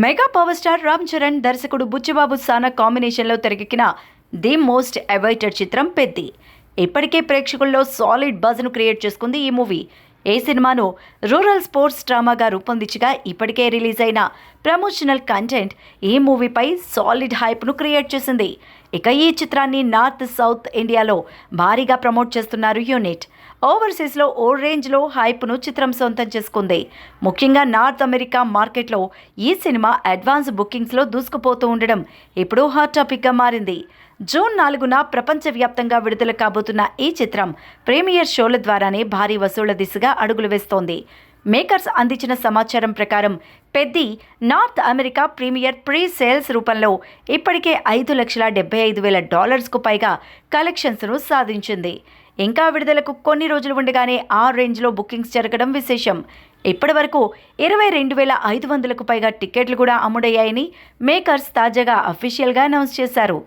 Mega power star Ram Charan దర్శకుడు బుచ్చిబాబు సానా కాంబినేషన్లో తెరకెక్కిన ది మోస్ట్ అవైటెడ్ చిత్రం పెద్ది. ఇప్పటికే ప్రేక్షకుల్లో సాలిడ్ బజ్ను క్రియేట్ చేసుకుంది ఈ మూవీ. ఈ సినిమాను రూరల్ స్పోర్ట్స్ డ్రామాగా రూపొందించగా ఇప్పటికే రిలీజ్ అయిన ప్రమోషనల్ కంటెంట్ ఈ మూవీపై సాలిడ్ హైప్ను క్రియేట్ చేసింది. ఇక ఈ చిత్రాన్ని నార్త్ సౌత్ ఇండియాలో భారీగా ప్రమోట్ చేస్తున్నారు యూనిట్. ఓవర్సీస్లో ఓ రేంజ్లో హైప్ను చిత్రం సొంతం చేసుకుంది. ముఖ్యంగా నార్త్ అమెరికా మార్కెట్లో ఈ సినిమా అడ్వాన్స్ బుకింగ్స్లో దూసుకుపోతూ ఉండడం ఇప్పుడు హాట్ టాపిక్గా మారింది. జూన్ 4న ప్రపంచవ్యాప్తంగా విడుదల కాబోతున్న ఈ చిత్రం ప్రీమియర్ షోల ద్వారానే భారీ వసూళ్ల దిశగా అడుగులు వేస్తోంది. మేకర్స్ అందించిన సమాచారం ప్రకారం Peddi North America premiere pre sales రూపంలో ఇప్పటికే $5,75,000 పైగా కలెక్షన్స్ను సాధించింది. ఇంకా విడుదలకు కొన్ని రోజులు ఉండగానే ఆ రేంజ్లో బుకింగ్స్ జరగడం విశేషం. ఇప్పటి వరకు 22,500కు పైగా టికెట్లు కూడా అమ్ముడయ్యాయని మేకర్స్ తాజాగా అఫీషియల్గా అనౌన్స్ చేశారు.